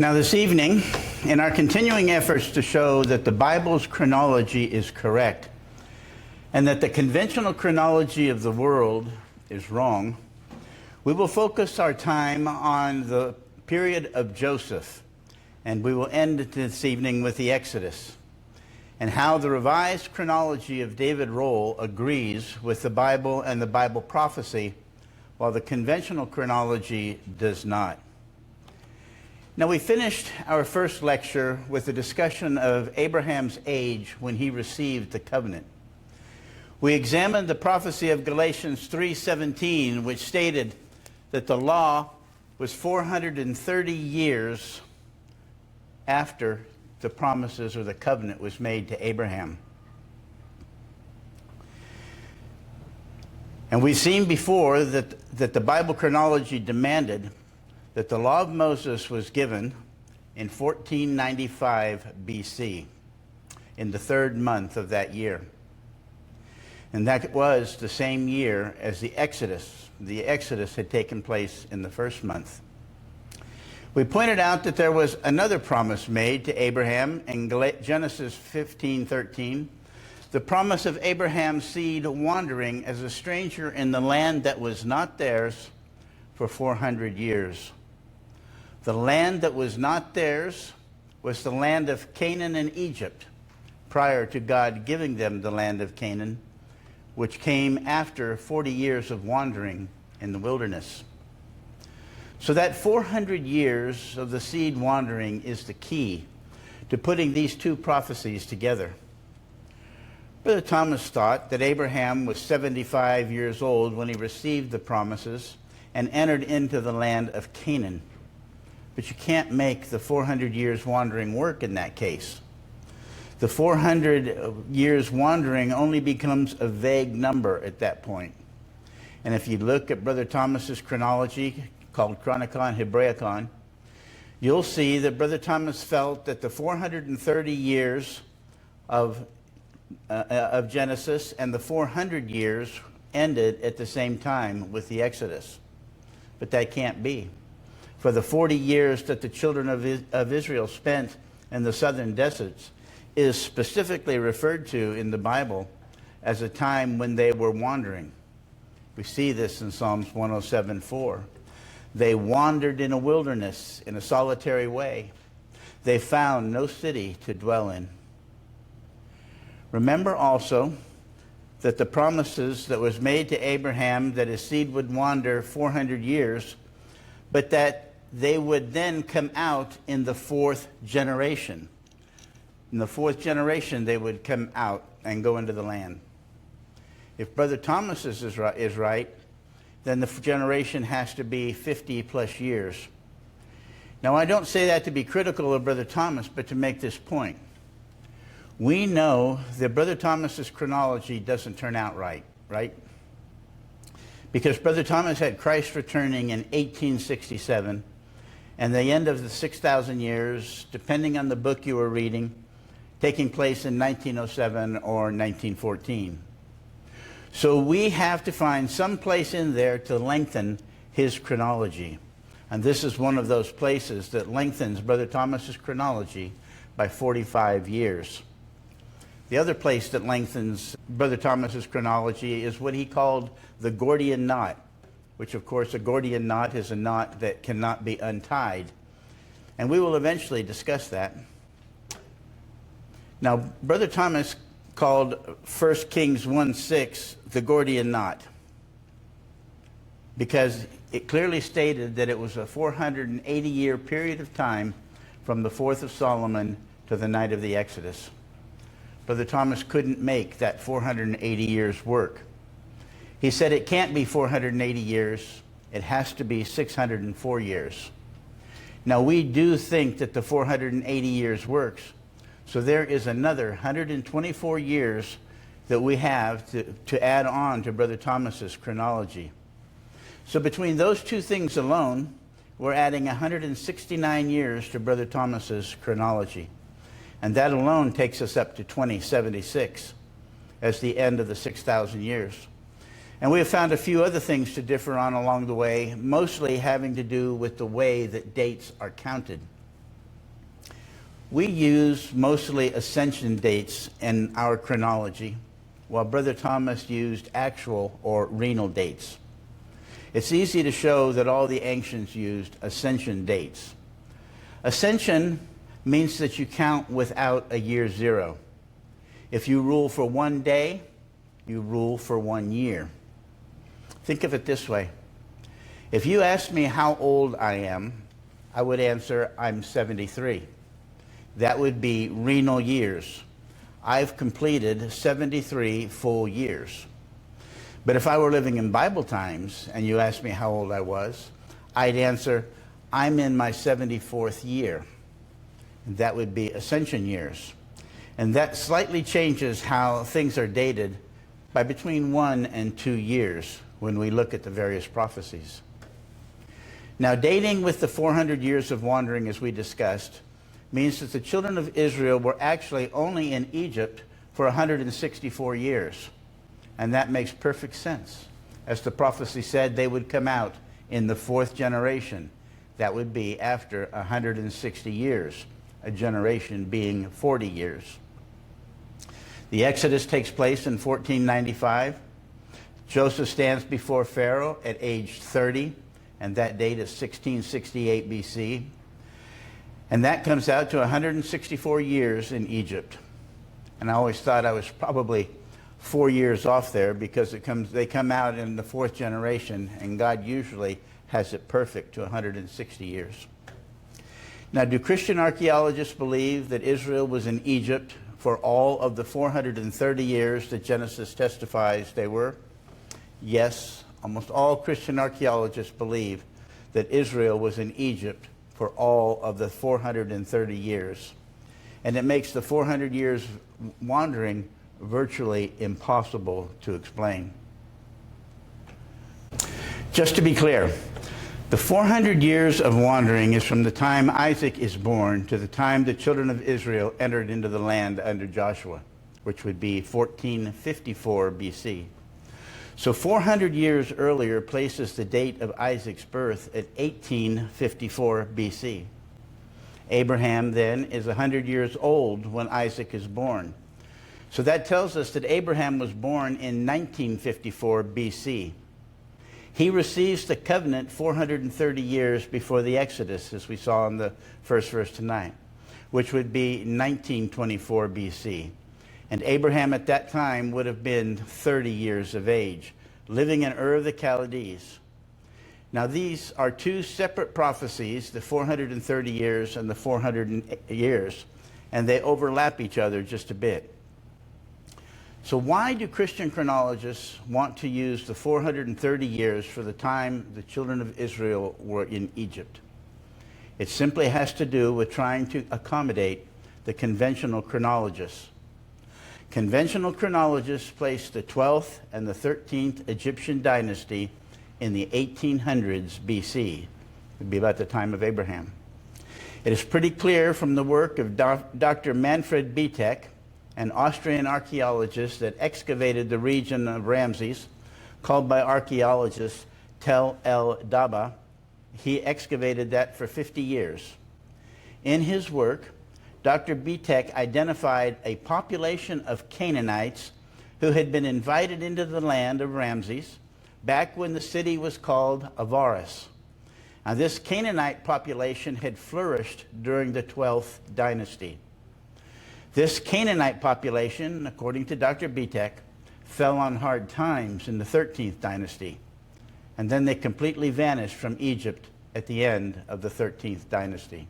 Now, this evening, in our continuing efforts to show that the Bible's chronology is correct and that the conventional chronology of the world is wrong, we will focus our time on the period of Joseph, and we will end this evening with the Exodus, and how the revised chronology of David Rohl agrees with the Bible and the Bible prophecy, while the conventional chronology does not. Now, we finished our first lecture with a discussion of Abraham's age when he received the covenant. We examined the prophecy of Galatians 3:17, which stated that the law was 430 years after the promises or the covenant was made to Abraham. And we've seen before that the Bible chronology demanded that the law of Moses was given in 1495 BC, in the third month of that year. And that was the same year as the Exodus. The Exodus had taken place in the first month. We pointed out that there was another promise made to Abraham in Genesis 15:13, the promise of Abraham's seed wandering as a stranger in the land that was not theirs for 400 years. The land that was not theirs was the land of Canaan and Egypt, prior to God giving them the land of Canaan, which came after 40 years of wandering in the wilderness. So that 400 years of the seed wandering is the key to putting these two prophecies together. Brother Thomas thought that Abraham was 75 years old when he received the promises and entered into the land of Canaan. But you can't make the 400 years wandering work in that case. The 400 years wandering only becomes a vague number at that point. And if you look at Brother Thomas's chronology, called Chronicon Hebraicon, you'll see that Brother Thomas felt that the 430 years of Genesis and the 400 years ended at the same time with the Exodus. But that can't be. For the 40 years that the children of Israel spent in the southern deserts is specifically referred to in the Bible as a time when they were wandering. We see this in Psalms 107:4. They wandered in a wilderness in a solitary way. They found no city to dwell in. Remember also that the promises that was made to Abraham that his seed would wander 400 years, but that they would then come out in the fourth generation. In the fourth generation, they would come out and go into the land. If Brother Thomas is right, then the generation has to be 50 plus years. Now, I don't say that to be critical of Brother Thomas, but to make this point. We know that Brother Thomas's chronology doesn't turn out right? Because Brother Thomas had Christ returning in 1867, and the end of the 6,000 years, depending on the book you were reading, taking place in 1907 or 1914. So we have to find some place in there to lengthen his chronology. And this is one of those places that lengthens Brother Thomas's chronology by 45 years. The other place that lengthens Brother Thomas's chronology is what he called the Gordian knot, which, of course, a Gordian knot is a knot that cannot be untied. And we will eventually discuss that. Now, Brother Thomas called 1 Kings 1:6 the Gordian knot, because it clearly stated that it was a 480-year period of time from the 4th of Solomon to the night of the Exodus. Brother Thomas couldn't make that 480 years work. He said it can't be 480 years, it has to be 604 years. Now, we do think that the 480 years works, so there is another 124 years that we have to add on to Brother Thomas's chronology. So between those two things alone, we're adding 169 years to Brother Thomas's chronology. And that alone takes us up to 2076 as the end of the 6,000 years. And we have found a few other things to differ on along the way, mostly having to do with the way that dates are counted. We use mostly ascension dates in our chronology, while Brother Thomas used actual or renal dates. It's easy to show that all the ancients used ascension dates. Ascension means that you count without a year zero. If you rule for 1 day, you rule for 1 year. Think of it this way. If you asked me how old I am, I would answer, I'm 73. That would be renal years. I've completed 73 full years. But if I were living in Bible times and you asked me how old I was, I'd answer, I'm in my 74th year. And that would be ascension years. And that slightly changes how things are dated by between 1 and 2 years when we look at the various prophecies. Now, dating with the 400 years of wandering, as we discussed, means that the children of Israel were actually only in Egypt for 164 years. And that makes perfect sense. As the prophecy said, they would come out in the 4th generation. That would be after 160 years, a generation being 40 years. The Exodus takes place in 1495. Joseph stands before Pharaoh at age 30, and that date is 1668 BC. And that comes out to 164 years in Egypt. And I always thought I was probably 4 years off there because they come out in the 4th generation, and God usually has it perfect to 160 years. Now, do Christian archaeologists believe that Israel was in Egypt for all of the 430 years that Genesis testifies they were? Yes, almost all Christian archaeologists believe that Israel was in Egypt for all of the 430 years. And it makes the 400 years wandering virtually impossible to explain. Just to be clear, the 400 years of wandering is from the time Isaac is born to the time the children of Israel entered into the land under Joshua, which would be 1454 BC. So 400 years earlier places the date of Isaac's birth at 1854 BC. Abraham then is 100 years old when Isaac is born. So that tells us that Abraham was born in 1954 BC. He receives the covenant 430 years before the Exodus, as we saw in the first verse tonight, which would be 1924 BC. And Abraham at that time would have been 30 years of age, living in Ur of the Chaldees. Now these are two separate prophecies, the 430 years and the 400 years, and they overlap each other just a bit. So why do Christian chronologists want to use the 430 years for the time the children of Israel were in Egypt? It simply has to do with trying to accommodate the conventional chronologists. Conventional chronologists place the 12th and the 13th Egyptian dynasty in the 1800s BC. It would be about the time of Abraham. It is pretty clear from the work of Dr. Manfred Bietek, an Austrian archaeologist that excavated the region of Ramses, called by archaeologists Tel el Daba. He excavated that for 50 years. In his work, Dr. Bietek identified a population of Canaanites who had been invited into the land of Ramses back when the city was called Avaris. Now, this Canaanite population had flourished during the 12th dynasty. This Canaanite population, according to Dr. Bietek, fell on hard times in the 13th dynasty, and then they completely vanished from Egypt at the end of the 13th dynasty.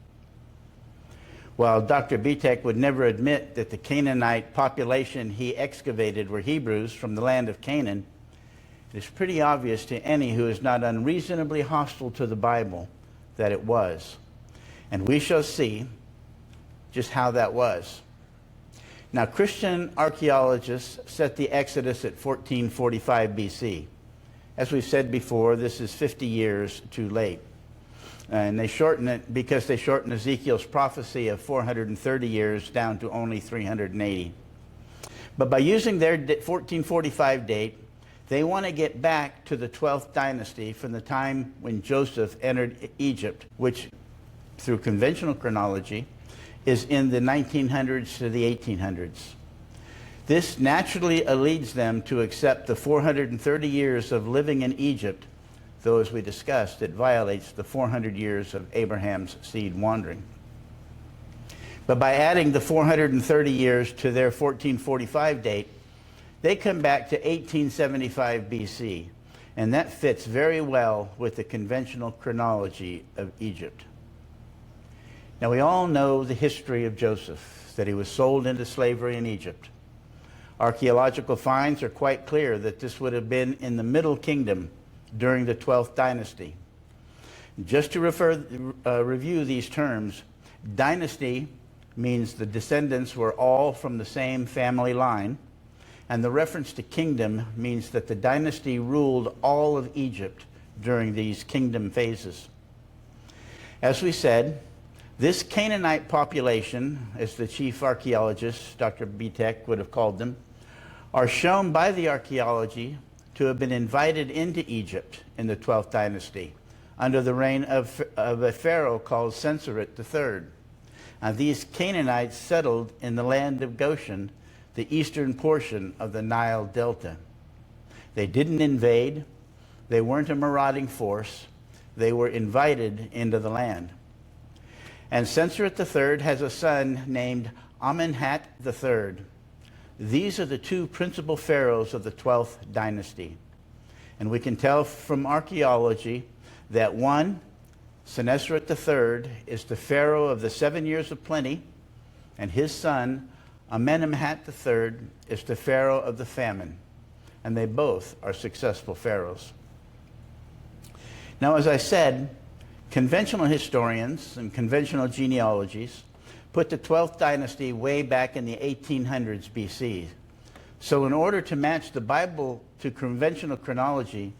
While Dr. Bietek would never admit that the Canaanite population he excavated were Hebrews from the land of Canaan, it is pretty obvious to any who is not unreasonably hostile to the Bible that it was. And we shall see just how that was. Now, Christian archaeologists set the Exodus at 1445 BC. As we've said before, this is 50 years too late. And they shorten it because they shorten Ezekiel's prophecy of 430 years down to only 380. But by using their 1445 date, they want to get back to the 12th dynasty from the time when Joseph entered Egypt, which, through conventional chronology, is in the 1900s to the 1800s. This naturally leads them to accept the 430 years of living in Egypt, though as we discussed, it violates the 400 years of Abraham's seed wandering. But by adding the 430 years to their 1445 date, they come back to 1875 BC, and that fits very well with the conventional chronology of Egypt. Now, we all know the history of Joseph, that he was sold into slavery in Egypt. Archaeological finds are quite clear that this would have been in the Middle Kingdom during the 12th dynasty. Just to review these terms, dynasty means the descendants were all from the same family line, and the reference to kingdom means that the dynasty ruled all of Egypt during these kingdom phases. As we said, this Canaanite population, as the chief archaeologist, Dr. Bitek, would have called them, are shown by the archaeology to have been invited into Egypt in the 12th dynasty under the reign of a pharaoh called Senusret III. Now, these Canaanites settled in the land of Goshen, the eastern portion of the Nile Delta. They didn't invade. They weren't a marauding force. They were invited into the land. And Senusret III has a son named Amenhotep III. These are the two principal pharaohs of the 12th dynasty. And we can tell from archaeology that one, Senusret III, is the pharaoh of the 7 years of plenty, and his son, Amenemhat III, is the pharaoh of the famine. And they both are successful pharaohs. Now, as I said, conventional historians and conventional genealogies put the 12th dynasty way back in the 1800s BC. So in order to match the Bible to conventional chronology,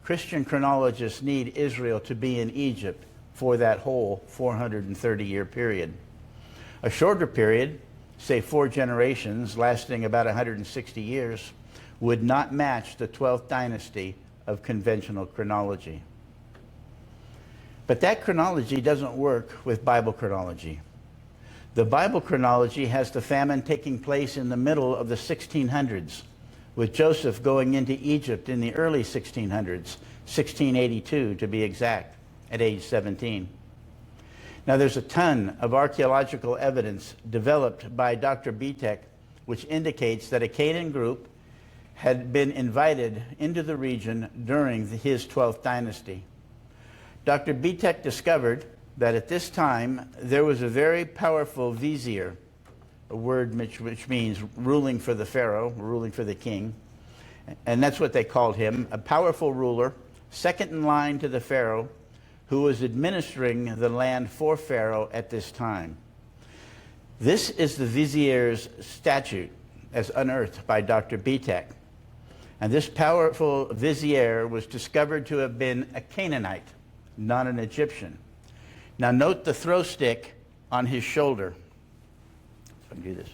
Christian chronologists need Israel to be in Egypt for that whole 430-year period. A shorter period, say 4 generations lasting about 160 years, would not match the 12th dynasty of conventional chronology. But that chronology doesn't work with Bible chronology. The Bible chronology has the famine taking place in the middle of the 1600s, with Joseph going into Egypt in the early 1600s, 1682 to be exact, at age 17. Now, there's a ton of archaeological evidence developed by Dr. Bitek, which indicates that a Canaan group had been invited into the region during his 12th dynasty. Dr. Bitek discovered that at this time there was a very powerful vizier, a word which means ruling for the pharaoh, ruling for the king, and that's what they called him, a powerful ruler, second in line to the pharaoh, who was administering the land for pharaoh at this time. This is the vizier's statute as unearthed by Dr. Bitek. And this powerful vizier was discovered to have been a Canaanite, not an Egyptian. Now note the throw stick on his shoulder. If I can do this.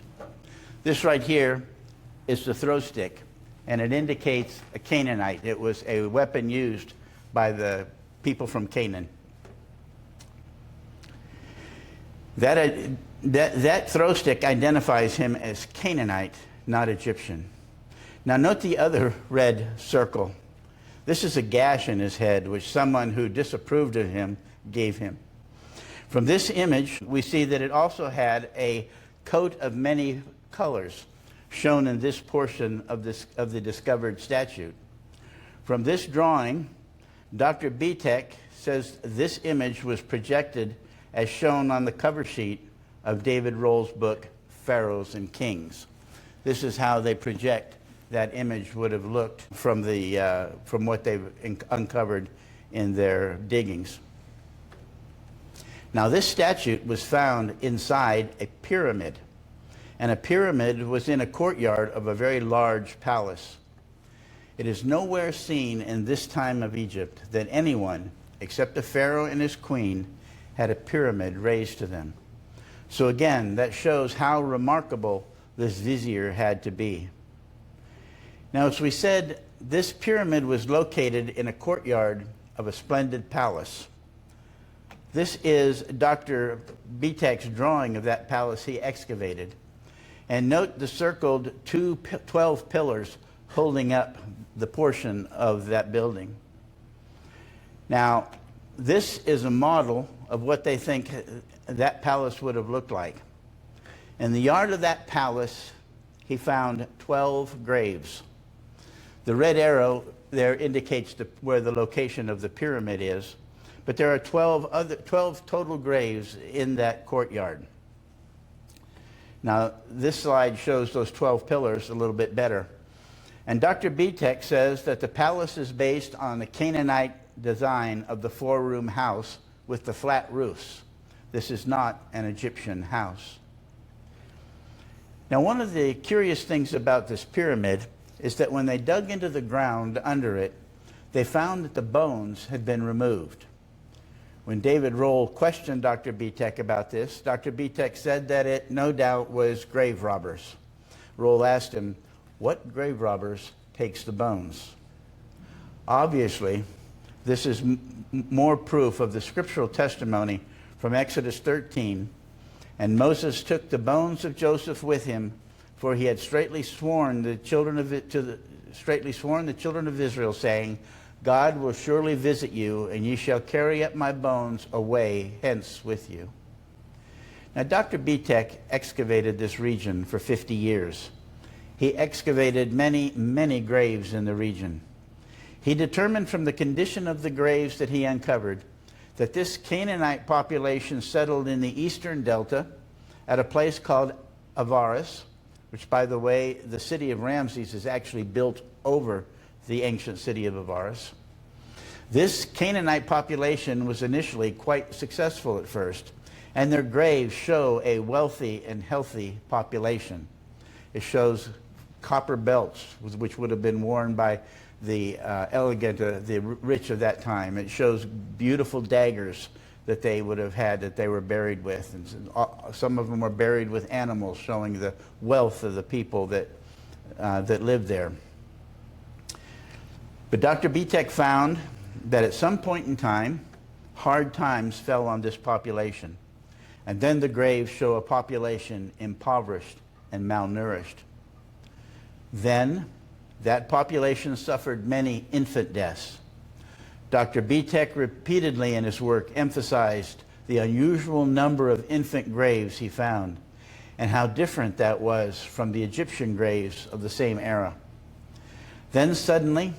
This right here is the throw stick, and it indicates a Canaanite. It was a weapon used by the people from Canaan. That throw stick identifies him as Canaanite, not Egyptian. Now note the other red circle. This is a gash in his head, which someone who disapproved of him gave him. From this image, we see that it also had a coat of many colors shown in this portion of the discovered statute. From this drawing, Dr. Bitek says this image was projected as shown on the cover sheet of David Roll's book, Pharaohs and Kings. This is how they project that image would have looked from what they've uncovered in their diggings. Now, this statute was found inside a pyramid, and a pyramid was in a courtyard of a very large palace. It is nowhere seen in this time of Egypt that anyone, except the pharaoh and his queen, had a pyramid raised to them. So again, that shows how remarkable this vizier had to be. Now, as we said, this pyramid was located in a courtyard of a splendid palace. This is Dr. Bitek's drawing of that palace he excavated. And note the circled 12 pillars holding up the portion of that building. Now, this is a model of what they think that palace would have looked like. In the yard of that palace, he found 12 graves. The red arrow there indicates where the location of the pyramid is, but there are 12 total graves in that courtyard. Now, this slide shows those 12 pillars a little bit better. And Dr. Bitek says that the palace is based on the Canaanite design of the four-room house with the flat roofs. This is not an Egyptian house. Now, one of the curious things about this pyramid is that when they dug into the ground under it, they found that the bones had been removed. When David Roll questioned Dr. Bitek about this, Dr. Bitek said that it no doubt was grave robbers. Roll asked him, what grave robbers takes the bones? Obviously, this is more proof of the scriptural testimony from Exodus 13. And Moses took the bones of Joseph with him, for he had straitly sworn the children of Israel, saying, God will surely visit you, and ye shall carry up my bones away hence with you. Now, Dr. Bitek excavated this region for 50 years. He excavated many, many graves in the region. He determined from the condition of the graves that he uncovered that this Canaanite population settled in the eastern delta at a place called Avaris, which, by the way, the city of Ramses is actually built over the ancient city of Avaris. This Canaanite population was initially quite successful at first, and their graves show a wealthy and healthy population. It shows copper belts, which would have been worn by the elegant, the rich of that time. It shows beautiful daggers that they would have had that they were buried with. And some of them were buried with animals, showing the wealth of the people that lived there. But Dr. Bitek found that at some point in time, hard times fell on this population. And then the graves show a population impoverished and malnourished. Then that population suffered many infant deaths. Dr. Bitek repeatedly in his work emphasized the unusual number of infant graves he found and how different that was from the Egyptian graves of the same era. Then suddenly,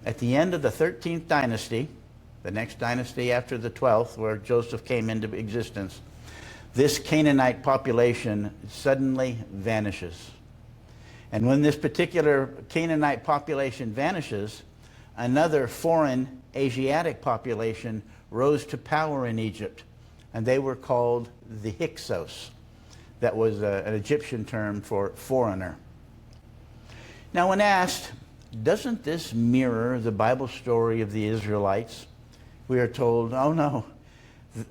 at the end of the 13th dynasty, the next dynasty after the 12th, where Joseph came into existence, this Canaanite population suddenly vanishes. And when this particular Canaanite population vanishes, another foreign Asiatic population rose to power in Egypt, and they were called the Hyksos. That was an Egyptian term for foreigner. Now, when asked, doesn't this mirror the Bible story of the Israelites? We are told, oh no,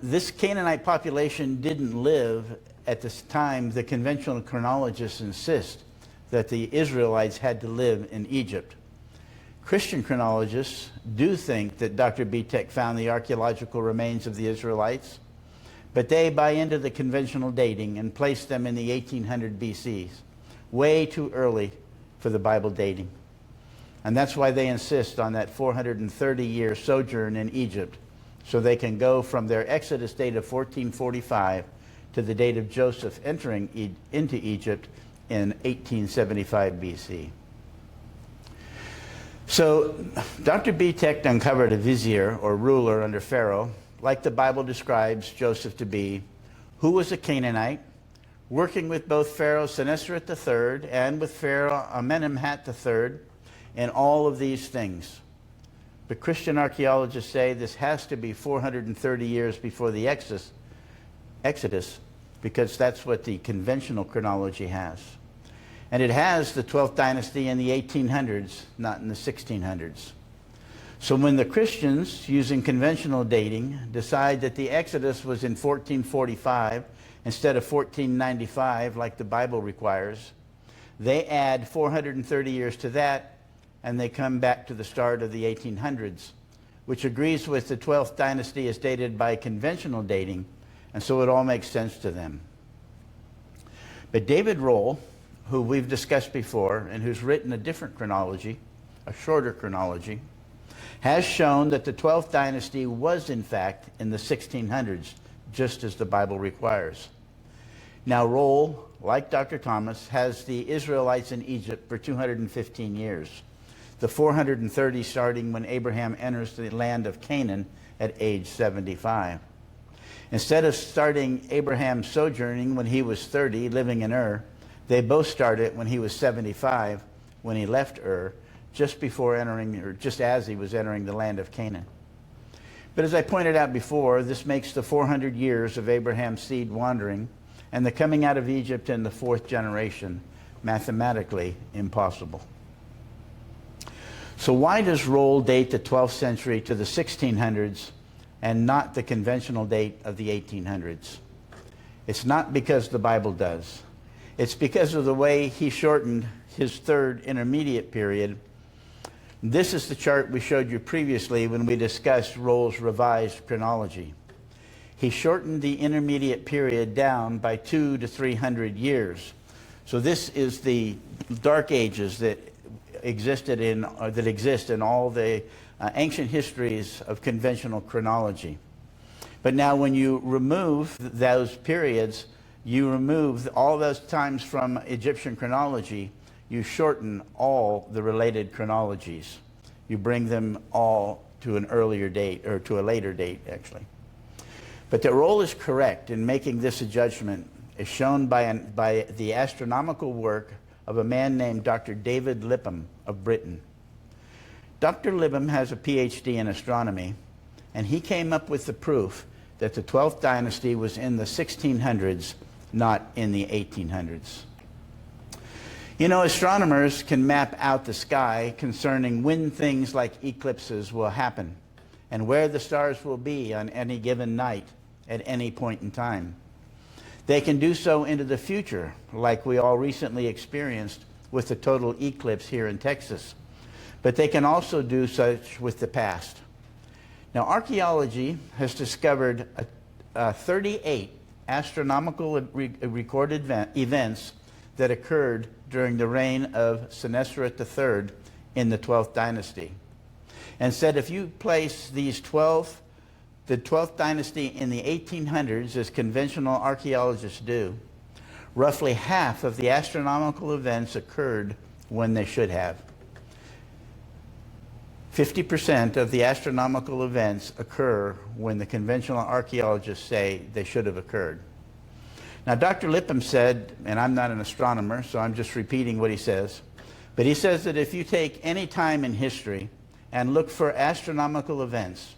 this Canaanite population didn't live at this time the conventional chronologists insist that the Israelites had to live in Egypt. Christian chronologists do think that Dr. Bitek found the archaeological remains of the Israelites, but they buy into the conventional dating and place them in the 1800 BCs, way too early for the Bible dating. And that's why they insist on that 430-year sojourn in Egypt, so they can go from their Exodus date of 1445 to the date of Joseph entering into Egypt in 1875 BC. So Dr. Bitek uncovered a vizier or ruler under Pharaoh, like the Bible describes Joseph to be, who was a Canaanite, working with both Pharaoh Sennacherib III and with Pharaoh Amenemhat III in all of these things. But Christian archaeologists say this has to be 430 years before the Exodus, because that's what the conventional chronology has. And it has the 12th dynasty in the 1800s, not in the 1600s. So when the Christians, using conventional dating, decide that the Exodus was in 1445 instead of 1495 like the Bible requires, they add 430 years to that, and they come back to the start of the 1800s, which agrees with the 12th dynasty as dated by conventional dating, and so it all makes sense to them. But David Rohl, who we've discussed before and who's written a different chronology, a shorter chronology, has shown that the 12th dynasty was in fact in the 1600s, just as the Bible requires. Now Rohl, like Dr. Thomas, has the Israelites in Egypt for 215 years, the 430 starting when Abraham enters the land of Canaan at age 75. Instead of starting Abraham's sojourning when he was 30, living in Ur, they both started when he was 75, when he left Ur, just before entering, or just as he was entering the land of Canaan. But as I pointed out before, this makes the 400 years of Abraham's seed wandering and the coming out of Egypt in the 4th generation mathematically impossible. So why does Rohl date the 12th century to the 1600s and not the conventional date of the 1800s? It's not because the Bible does. It's because of the way he shortened his third intermediate period. This is the chart we showed you previously when we discussed Rohl's revised chronology. He shortened the intermediate period down by 200 to 300 years. So this is the Dark Ages that exist in all the ancient histories of conventional chronology. But now when you remove those periods, you remove all those times from Egyptian chronology, you shorten all the related chronologies. You bring them all to an earlier date, or to a later date, actually. But that Rohl is correct in making this judgment is shown by the astronomical work of a man named Dr. David Lipham of Britain. Dr. Lipham has a PhD in astronomy, and he came up with the proof that the 12th dynasty was in the 1600s, not in the 1800s. You know, astronomers can map out the sky concerning when things like eclipses will happen and where the stars will be on any given night at any point in time. They can do so into the future, like we all recently experienced with the total eclipse here in Texas. But they can also do such with the past. Now, archaeology has discovered 38 astronomical recorded events that occurred during the reign of Sennacherib III in the 12th dynasty. And said if you place the 12th dynasty in the 1800s, as conventional archaeologists do, roughly half of the astronomical events occurred when they should have. 50% of the astronomical events occur when the conventional archaeologists say they should have occurred. Now, Dr. Lipham said, and I'm not an astronomer, so I'm just repeating what he says, but he says that if you take any time in history and look for astronomical events,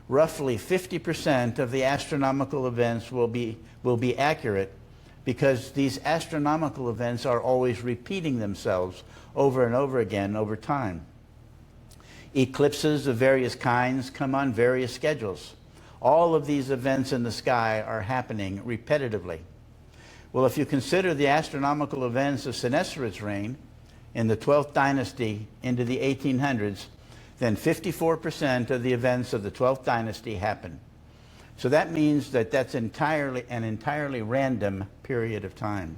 roughly 50% of the astronomical events will be accurate, because these astronomical events are always repeating themselves over and over again over time. Eclipses of various kinds come on various schedules. All of these events in the sky are happening repetitively. Well, if you consider the astronomical events of Sennacherib's reign in the 12th dynasty into the 1800s, then 54% of the events of the 12th dynasty happen. So that means that that's an entirely random period of time.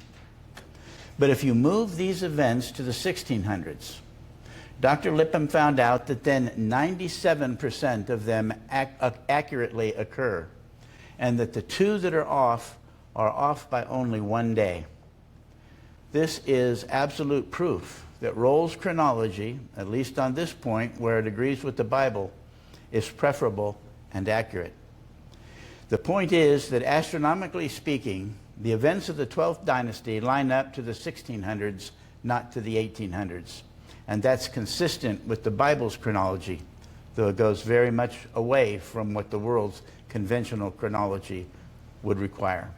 But if you move these events to the 1600s, Dr. Lipham found out that then 97% of them accurately occur, and that the two that are off by only 1 day. This is absolute proof that Rohl's chronology, at least on this point where it agrees with the Bible, is preferable and accurate. The point is that astronomically speaking, the events of the 12th dynasty line up to the 1600s, not to the 1800s. And that's consistent with the Bible's chronology, though it goes very much away from what the world's conventional chronology would require.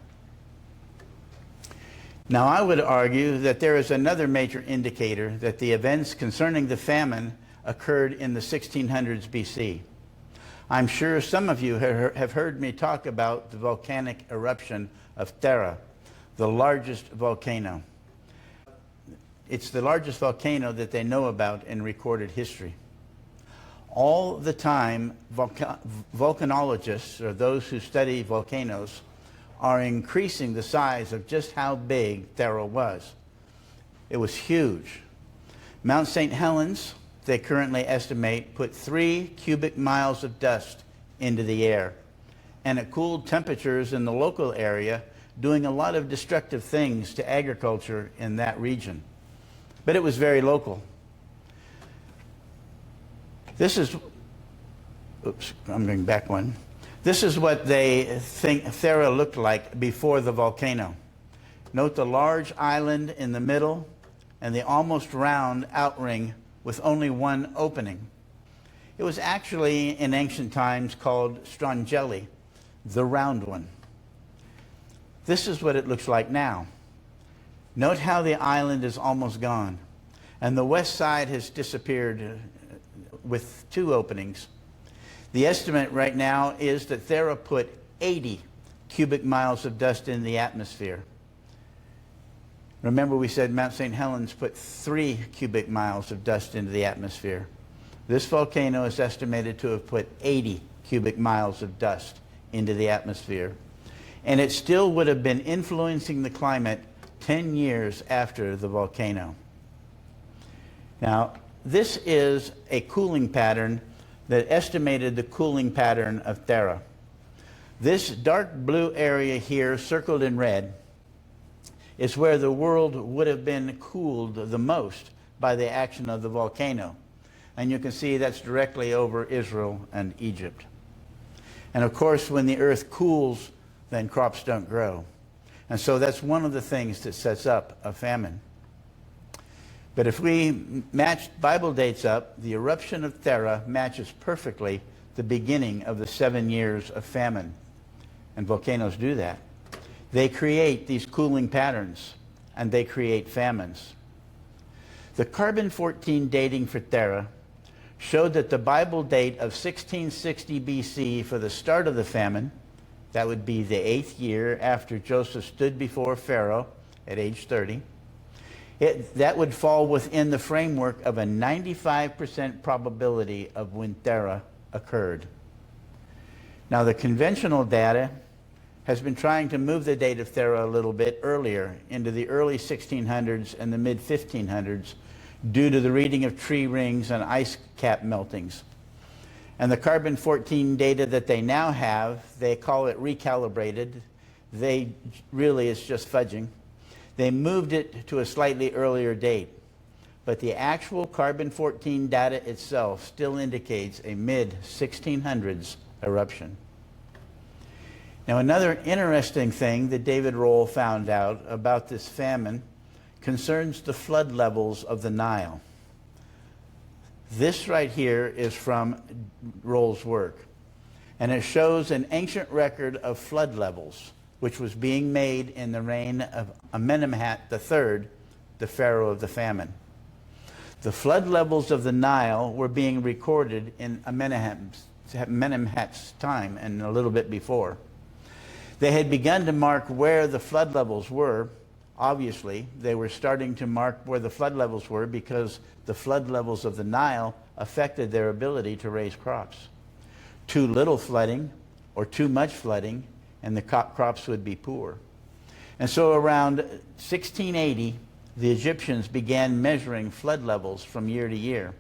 Now, I would argue that there is another major indicator that the events concerning the famine occurred in the 1600s BC. I'm sure some of you have heard me talk about the volcanic eruption of Thera, the largest volcano. It's the largest volcano that they know about in recorded history. All the time, volcanologists, or those who study volcanoes, are increasing the size of just how big Thera was. It was huge. Mount St. Helens, they currently estimate, put 3 cubic miles of dust into the air. And it cooled temperatures in the local area, doing a lot of destructive things to agriculture in that region. But it was very local. This is, oops, I'm going back one. This is what they think Thera looked like before the volcano. Note the large island in the middle and the almost round outring with only one opening. It was actually in ancient times called Strongeli, the round one. This is what it looks like now. Note how the island is almost gone, and the west side has disappeared with 2 openings. The estimate right now is that Thera put 80 cubic miles of dust in the atmosphere. Remember, we said Mount St. Helens put 3 cubic miles of dust into the atmosphere. This volcano is estimated to have put 80 cubic miles of dust into the atmosphere. And it still would have been influencing the climate 10 years after the volcano. Now, this is a cooling pattern that estimated the cooling pattern of Thera. This dark blue area here, circled in red, is where the world would have been cooled the most by the action of the volcano. And you can see that's directly over Israel and Egypt. And of course, when the earth cools, then crops don't grow. And so that's one of the things that sets up a famine. But if we match Bible dates up, the eruption of Thera matches perfectly the beginning of the 7 years of famine. And volcanoes do that. They create these cooling patterns, and they create famines. The carbon-14 dating for Thera showed that the Bible date of 1660 BC for the start of the famine, that would be the 8th year after Joseph stood before Pharaoh at age 30, that would fall within the framework of a 95% probability of when Thera occurred. Now, the conventional data has been trying to move the date of Thera a little bit earlier into the early 1600s and the mid 1500s due to the reading of tree rings and ice cap meltings. And the carbon-14 data that they now have, they call it recalibrated. It's just fudging. They moved it to a slightly earlier date. But the actual carbon-14 data itself still indicates a mid-1600s eruption. Now, another interesting thing that David Rohl found out about this famine concerns the flood levels of the Nile. This right here is from Rohl's work, and it shows an ancient record of flood levels, which was being made in the reign of Amenemhat III, the pharaoh of the famine. The flood levels of the Nile were being recorded in Amenemhat's time and a little bit before. They had begun to mark where the flood levels were. Obviously, they were starting to mark where the flood levels were because the flood levels of the Nile affected their ability to raise crops. Too little flooding or too much flooding, and the crops would be poor. And so around 1680, the Egyptians began measuring flood levels from year to year.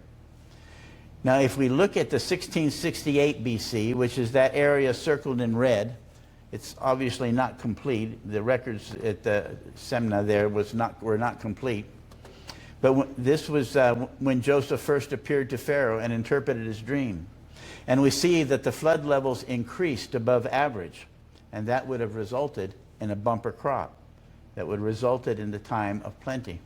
Now, if we look at the 1668 BC, which is that area circled in red, it's obviously not complete. The records at the Semna there were not complete. But this was when Joseph first appeared to Pharaoh and interpreted his dream. And we see that the flood levels increased above average. And that would have resulted in a bumper crop. That would have resulted in the time of plenty.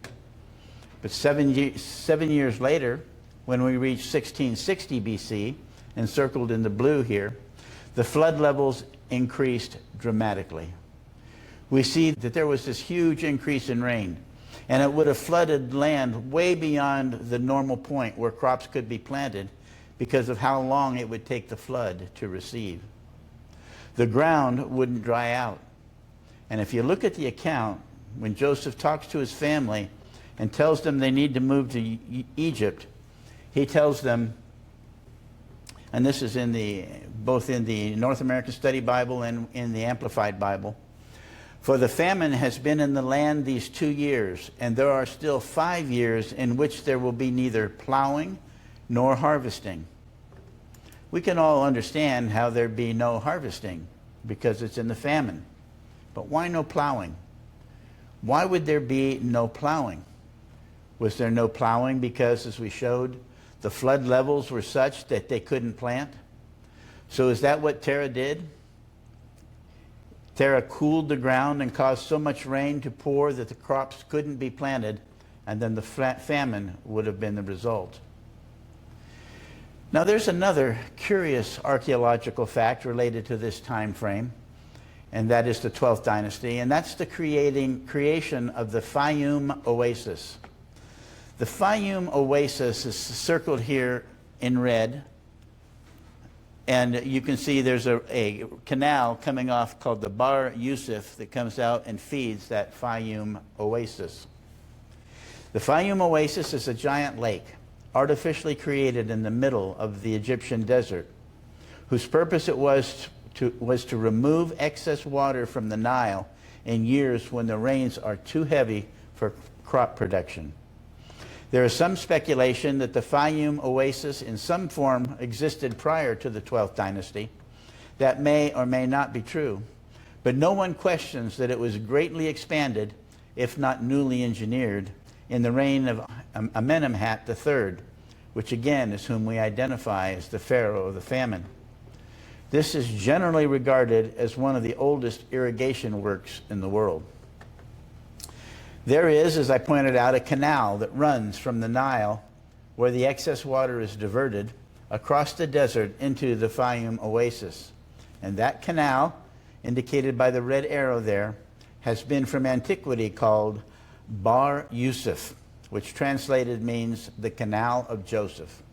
But 7 years later, when we reach 1660 BC, encircled in the blue here, the flood levels increased dramatically. We see that there was this huge increase in rain, and it would have flooded land way beyond the normal point where crops could be planted because of how long it would take the flood to receive. The ground wouldn't dry out. And if you look at the account, when Joseph talks to his family and tells them they need to move to Egypt, he tells them, and this is both in the North American Study Bible and in the Amplified Bible. For the famine has been in the land these 2 years, and there are still 5 years in which there will be neither plowing nor harvesting. We can all understand how there be no harvesting, because it's in the famine. But why no plowing? Why would there be no plowing? Was there no plowing because, as we showed, the flood levels were such that they couldn't plant? So is that what Terah did? Terah cooled the ground and caused so much rain to pour that the crops couldn't be planted, and then the famine would have been the result. Now there's another curious archaeological fact related to this time frame, and that is the 12th dynasty, and that's the creation of the Fayum Oasis. The Fayum Oasis is circled here in red, and you can see there's a canal coming off called the Bar Yusuf that comes out and feeds that Fayum Oasis. The Fayum Oasis is a giant lake, artificially created in the middle of the Egyptian desert, whose purpose it was to remove excess water from the Nile in years when the rains are too heavy for crop production. There is some speculation that the Fayum Oasis in some form existed prior to the 12th dynasty. That may or may not be true, but no one questions that it was greatly expanded, if not newly engineered, in the reign of Amenemhat III, which again is whom we identify as the Pharaoh of the famine. This is generally regarded as one of the oldest irrigation works in the world. There is, as I pointed out, a canal that runs from the Nile, where the excess water is diverted, across the desert into the Fayum Oasis. And that canal, indicated by the red arrow there, has been from antiquity called Bar Yusuf, which translated means the Canal of Joseph.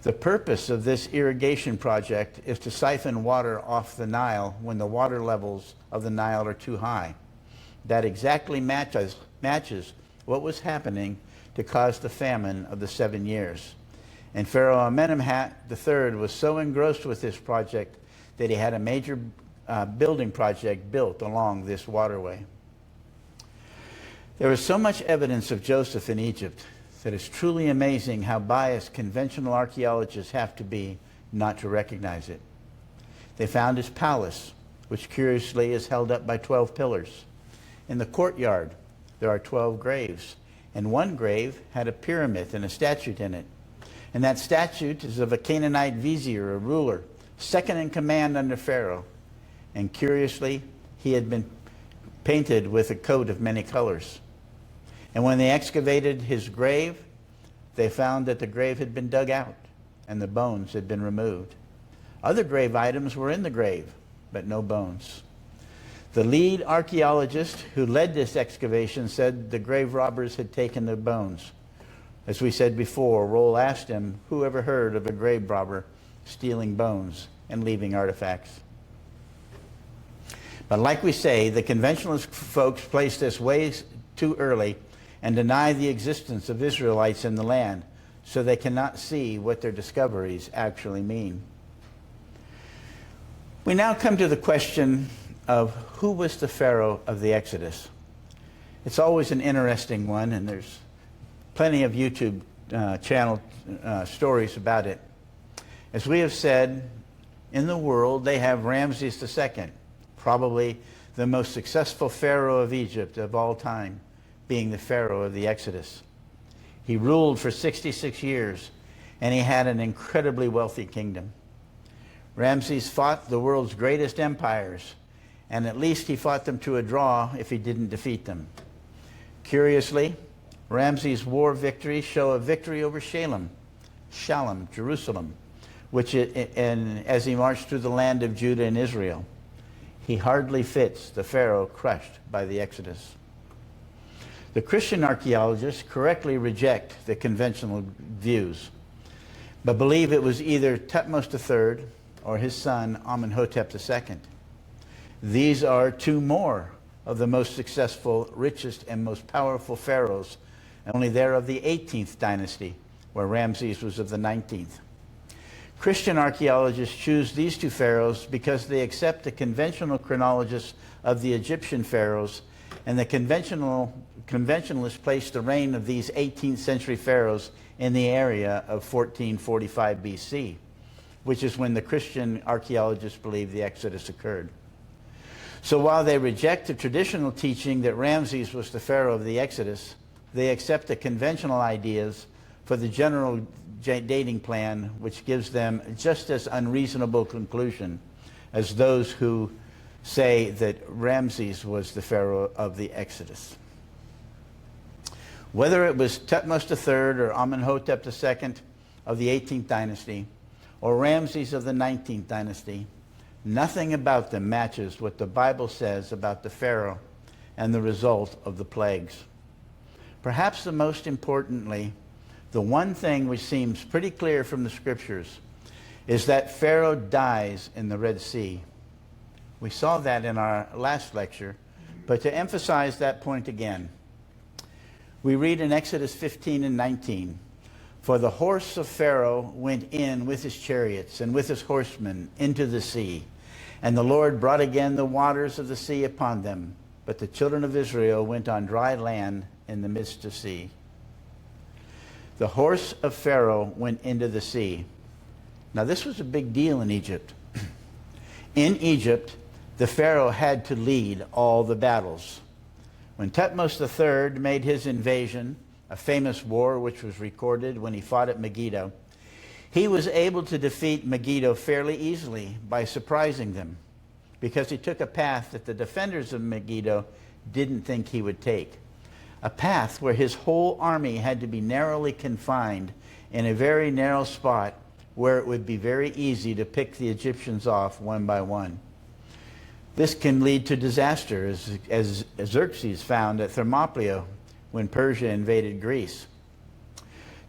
The purpose of this irrigation project is to siphon water off the Nile when the water levels of the Nile are too high. That exactly matches what was happening to cause the famine of the 7 years. And Pharaoh Amenemhat III was so engrossed with this project that he had a major building project built along this waterway. There is so much evidence of Joseph in Egypt that it's truly amazing how biased conventional archaeologists have to be not to recognize it. They found his palace, which curiously is held up by 12 pillars. In the courtyard, there are 12 graves, and one grave had a pyramid and a statue in it. And that statue is of a Canaanite vizier, a ruler, second in command under Pharaoh. And curiously, he had been painted with a coat of many colors. And when they excavated his grave, they found that the grave had been dug out and the bones had been removed. Other grave items were in the grave, but no bones. The lead archaeologist who led this excavation said the grave robbers had taken the bones. As we said before, Roll asked him, who ever heard of a grave robber stealing bones and leaving artifacts? But like we say, the conventionalist folks placed this way too early and deny the existence of Israelites in the land, so they cannot see what their discoveries actually mean. We now come to the question of who was the Pharaoh of the Exodus. It's always an interesting one, and there's plenty of YouTube channel stories about it. As we have said, in the world they have Ramses II, probably the most successful Pharaoh of Egypt of all time, being the Pharaoh of the Exodus. He ruled for 66 years, and he had an incredibly wealthy kingdom. Ramses fought the world's greatest empires, and at least he fought them to a draw if he didn't defeat them. Curiously, Ramses' war victories show a victory over Shalem, Jerusalem, as he marched through the land of Judah and Israel. He hardly fits the Pharaoh crushed by the Exodus. The Christian archaeologists correctly reject the conventional views, but believe it was either Thutmose III or his son Amenhotep II. These are two more of the most successful, richest, and most powerful pharaohs, only they're of the 18th dynasty, where Ramses was of the 19th. Christian archaeologists choose these two pharaohs because they accept the conventional chronologists of the Egyptian pharaohs, and the conventionalists place the reign of these 18th century pharaohs in the area of 1445 BC, which is when the Christian archaeologists believe the Exodus occurred. So while they reject the traditional teaching that Ramses was the pharaoh of the Exodus, they accept the conventional ideas for the general dating plan, which gives them just as unreasonable conclusion as those who say that Ramses was the pharaoh of the Exodus. Whether it was Thutmose III or Amenhotep II of the 18th dynasty or Ramses of the 19th dynasty, nothing about them matches what the Bible says about the pharaoh and the result of the plagues. Perhaps the most importantly, the one thing which seems pretty clear from the scriptures is that Pharaoh dies in the Red Sea. We saw that in our last lecture, but to emphasize that point again, we read in Exodus 15 and 19, "For the horse of Pharaoh went in with his chariots and with his horsemen into the sea, and the Lord brought again the waters of the sea upon them, but the children of Israel went on dry land in the midst of sea." The horse of Pharaoh went into the sea. Now this was a big deal in Egypt. In Egypt, the Pharaoh had to lead all the battles. When Thutmose III made his invasion, a famous war which was recorded when he fought at Megiddo, he was able to defeat Megiddo fairly easily by surprising them, because he took a path that the defenders of Megiddo didn't think he would take. A path where his whole army had to be narrowly confined in a very narrow spot where it would be very easy to pick the Egyptians off one by one. This can lead to disaster, as Xerxes found at Thermopylae when Persia invaded Greece.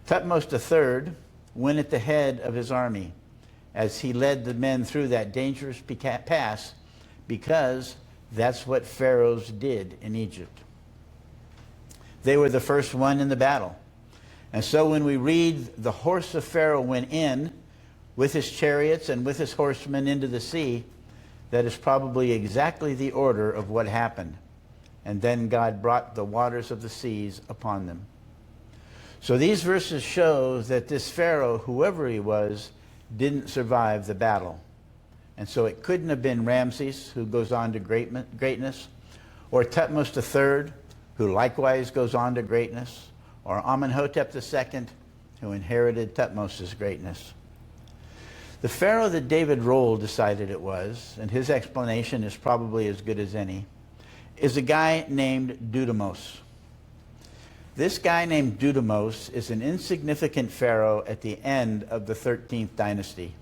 Thutmose III went at the head of his army as he led the men through that dangerous pass, because that's what pharaohs did in Egypt. They were the first one in the battle. And so when we read the horse of Pharaoh went in with his chariots and with his horsemen into the sea, that is probably exactly the order of what happened. And then God brought the waters of the seas upon them. So these verses show that this Pharaoh, whoever he was, didn't survive the battle. And so it couldn't have been Ramses, who goes on to greatness, or Thutmose III, who likewise goes on to greatness, or Amenhotep II, who inherited Thutmose's greatness. The Pharaoh that David Rohl decided it was, and his explanation is probably as good as any, is a guy named Dudimos. This guy named Dudimos is an insignificant pharaoh at the end of the 13th dynasty,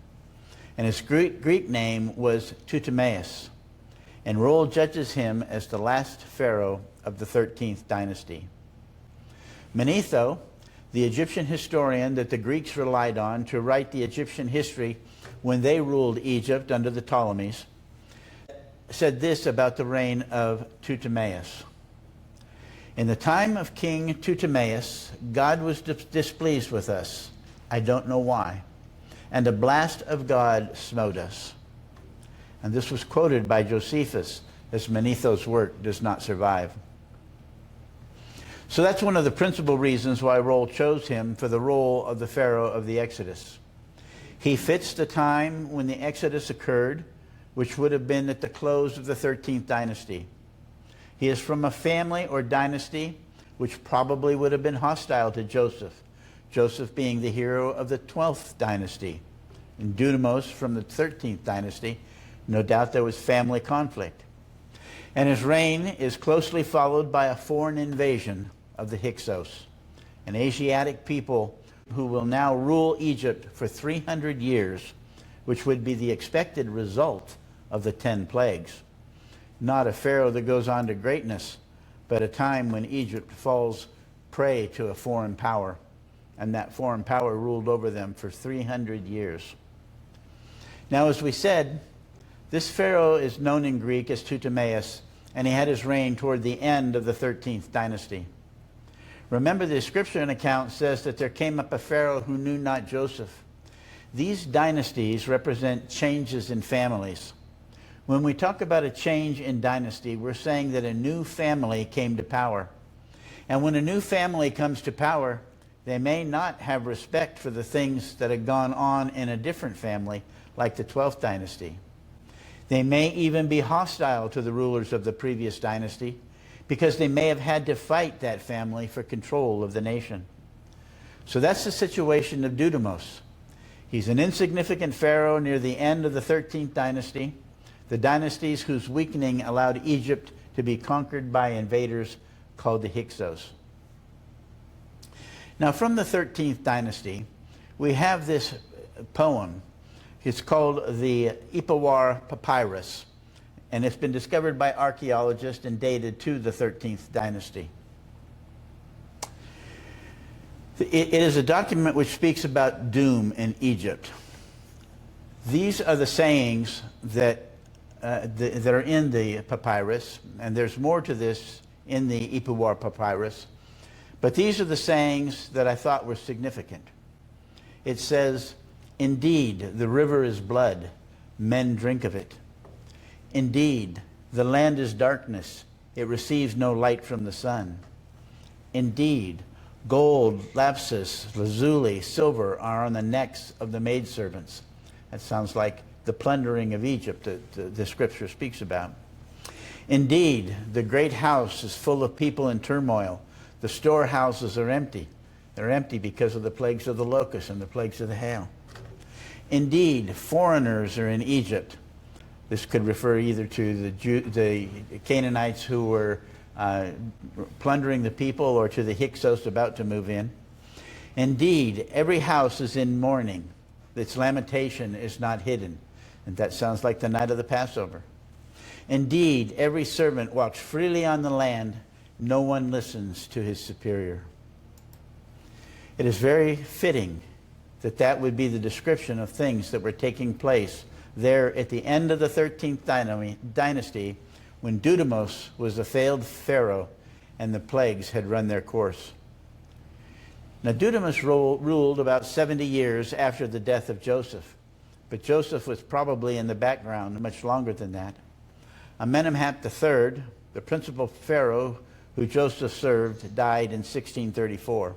and his Greek name was Ptolemaeus, and Rohl judges him as the last pharaoh of the 13th dynasty. Manetho, the Egyptian historian that the Greeks relied on to write the Egyptian history when they ruled Egypt under the Ptolemies, said this about the reign of Ptolemaeus. "In the time of King Ptolemaeus, God was displeased with us. I don't know why. And a blast of God smote us." And this was quoted by Josephus, as Manetho's work does not survive. So that's one of the principal reasons why Rohl chose him for the role of the Pharaoh of the Exodus. He fits the time when the Exodus occurred, which would have been at the close of the 13th dynasty. He is from a family or dynasty which probably would have been hostile to Joseph, Joseph being the hero of the 12th dynasty, and Dudimos from the 13th dynasty. No doubt there was family conflict. And his reign is closely followed by a foreign invasion of the Hyksos, an Asiatic people who will now rule Egypt for 300 years, which would be the expected result of the 10 plagues. Not a pharaoh that goes on to greatness, but a time when Egypt falls prey to a foreign power, and that foreign power ruled over them for 300 years. Now, as we said, this pharaoh is known in Greek as Ptolemaeus, and he had his reign toward the end of the 13th dynasty. Remember, the scripture account says that there came up a pharaoh who knew not Joseph. These dynasties represent changes in families. When we talk about a change in dynasty, we're saying that a new family came to power. And when a new family comes to power, they may not have respect for the things that had gone on in a different family, like the 12th dynasty. They may even be hostile to the rulers of the previous dynasty because they may have had to fight that family for control of the nation. So that's the situation of Dudimos. He's an insignificant pharaoh near the end of the 13th dynasty, the dynasties whose weakening allowed Egypt to be conquered by invaders called the Hyksos. Now, from the 13th dynasty, we have this poem. It's called the Ipawar Papyrus, and it's been discovered by archaeologists and dated to the 13th dynasty. It is a document which speaks about doom in Egypt. These are the sayings that are in the papyrus, and there's more to this in the Ipawar Papyrus, but these are the sayings that I thought were significant. It says, "Indeed, the river is blood, men drink of it. Indeed, the land is darkness, it receives no light from the sun. Indeed, gold, lapis, lazuli, silver are on the necks of the maidservants." That sounds like the plundering of Egypt that the scripture speaks about. "Indeed, the great house is full of people in turmoil. The storehouses are empty. They're empty because of the plagues of the locust and the plagues of the hail. Indeed, foreigners are in Egypt." This could refer either to the Canaanites who were plundering the people or to the Hyksos about to move in. "Indeed, every house is in mourning. Its lamentation is not hidden." And that sounds like the night of the Passover. "Indeed, every servant walks freely on the land. No one listens to his superior." It is very fitting that that would be the description of things that were taking place there at the end of the 13th dynasty, when Dudimos was a failed pharaoh and the plagues had run their course. Now, Dudimos ruled about 70 years after the death of Joseph, but Joseph was probably in the background much longer than that. Amenemhat III, the principal pharaoh who Joseph served, died in 1634.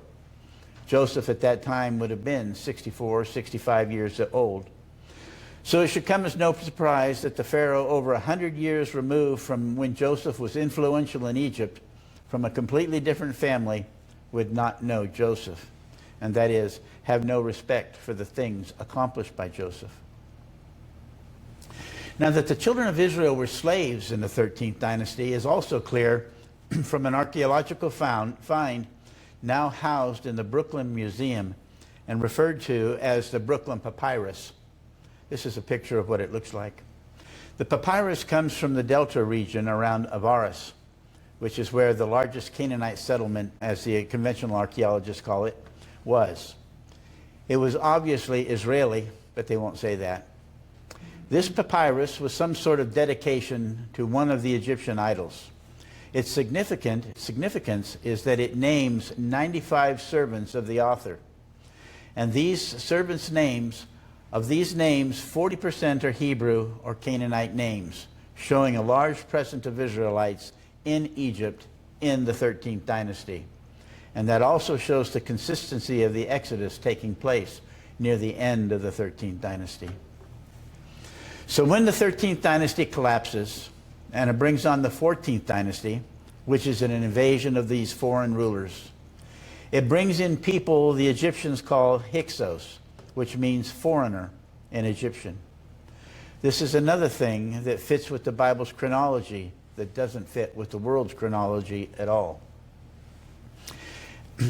Joseph at that time would have been 64, 65 years old. So it should come as no surprise that the pharaoh over 100 years removed from when Joseph was influential in Egypt, from a completely different family, would not know Joseph, and that is, have no respect for the things accomplished by Joseph. Now, that the children of Israel were slaves in the 13th dynasty is also clear from an archaeological find now housed in the Brooklyn Museum and referred to as the Brooklyn Papyrus. This is a picture of what it looks like. The papyrus comes from the Delta region around Avaris, which is where the largest Canaanite settlement, as the conventional archaeologists call it, was. It was obviously Israeli, but they won't say that. This papyrus was some sort of dedication to one of the Egyptian idols. Its significance is that it names 95 servants of the author. And these servants' names, of these names, 40% are Hebrew or Canaanite names, showing a large presence of Israelites in Egypt in the 13th dynasty. And that also shows the consistency of the Exodus taking place near the end of the 13th dynasty. So when the 13th dynasty collapses, and it brings on the 14th dynasty, which is an invasion of these foreign rulers, it brings in people the Egyptians call Hyksos, which means foreigner in Egyptian. This is another thing that fits with the Bible's chronology that doesn't fit with the world's chronology at all.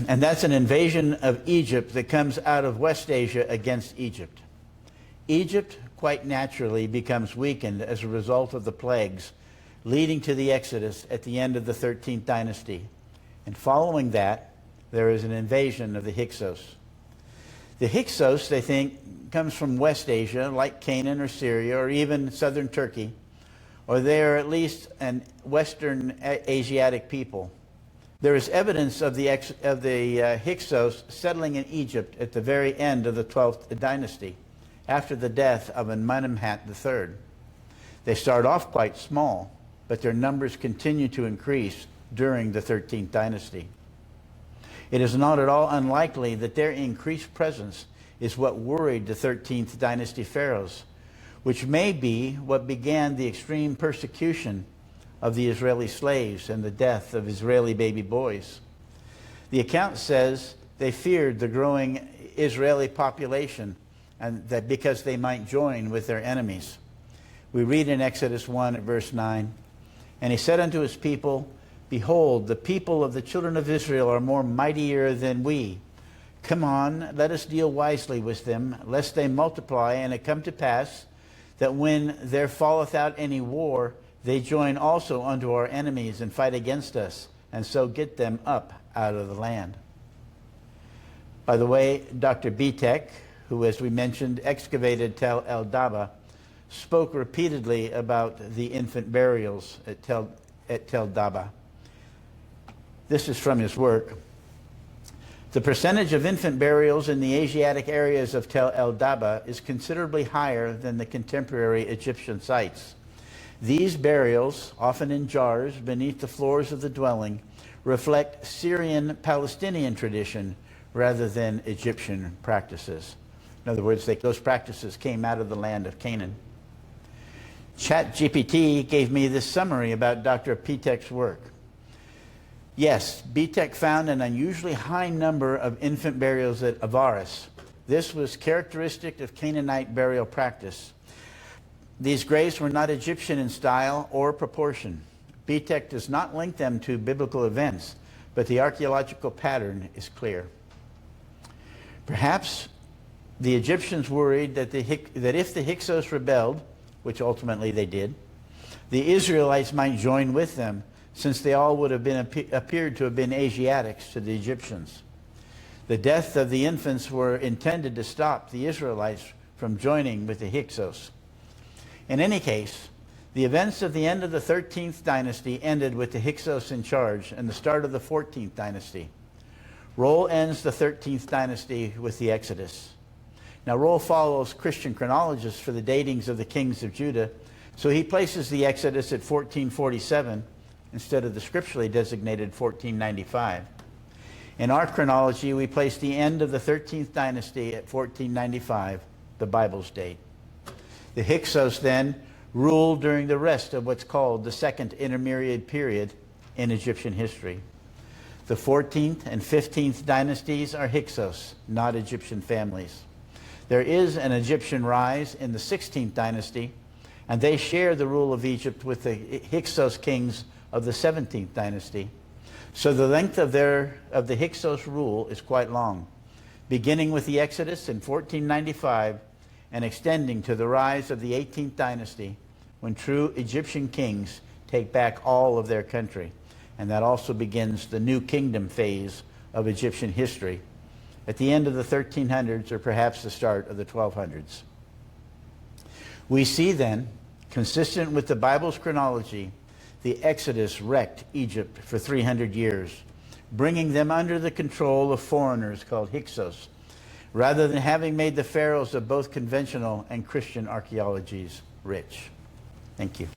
And that's an invasion of Egypt that comes out of West Asia against Egypt. Egypt quite naturally becomes weakened as a result of the plagues leading to the Exodus at the end of the 13th dynasty. And following that, there is an invasion of the Hyksos. The Hyksos, they think, comes from West Asia, like Canaan or Syria, or even southern Turkey, or they are at least an Western Asiatic people. There is evidence of the Hyksos settling in Egypt at the very end of the 12th dynasty, after the death of Amenemhat III. They start off quite small, but their numbers continue to increase during the 13th dynasty. It is not at all unlikely that their increased presence is what worried the 13th dynasty pharaohs, which may be what began the extreme persecution of the Israeli slaves and the death of Israeli baby boys. The account says they feared the growing Israeli population, and that because they might join with their enemies. We read in Exodus 1 at verse 9, "And he said unto his people, Behold, the people of the children of Israel are more mightier than we. Come on, let us deal wisely with them, lest they multiply, and it come to pass that when there falleth out any war, they join also unto our enemies and fight against us, and so get them up out of the land." By the way, Dr. Bitek, who, as we mentioned, excavated Tel el-Daba, spoke repeatedly about the infant burials at Tel Daba. This is from his work. The percentage of infant burials in the Asiatic areas of Tel el-Daba is considerably higher than the contemporary Egyptian sites. These burials, often in jars beneath the floors of the dwelling, reflect Syrian-Palestinian tradition rather than Egyptian practices. In other words, those practices came out of the land of Canaan. ChatGPT gave me this summary about Dr. Bitek's work. Yes, Bitek found an unusually high number of infant burials at Avaris. This was characteristic of Canaanite burial practice. These graves were not Egyptian in style or proportion. Bitek does not link them to biblical events, but the archaeological pattern is clear. Perhaps the Egyptians worried that if the Hyksos rebelled, which ultimately they did, the Israelites might join with them, since they all would have appeared to have been Asiatics to the Egyptians. The death of the infants were intended to stop the Israelites from joining with the Hyksos. In any case, the events of the end of the 13th dynasty ended with the Hyksos in charge and the start of the 14th dynasty. Rohl ends the 13th dynasty with the Exodus. Now, Rohl follows Christian chronologists for the datings of the kings of Judah, so he places the Exodus at 1447 instead of the scripturally designated 1495. In our chronology, we place the end of the 13th dynasty at 1495, the Bible's date. The Hyksos then ruled during the rest of what's called the Second Intermediate Period in Egyptian history. The 14th and 15th dynasties are Hyksos, not Egyptian families. There is an Egyptian rise in the 16th dynasty, and they share the rule of Egypt with the Hyksos kings of the 17th dynasty. So the length of the Hyksos rule is quite long, beginning with the Exodus in 1495 and extending to the rise of the 18th dynasty, when true Egyptian kings take back all of their country. And that also begins the New Kingdom phase of Egyptian history at the end of the 1300s or perhaps the start of the 1200s. We see then, consistent with the Bible's chronology, the Exodus wrecked Egypt for 300 years, bringing them under the control of foreigners called Hyksos, rather than having made the pharaohs of both conventional and Christian archaeologies rich. Thank you.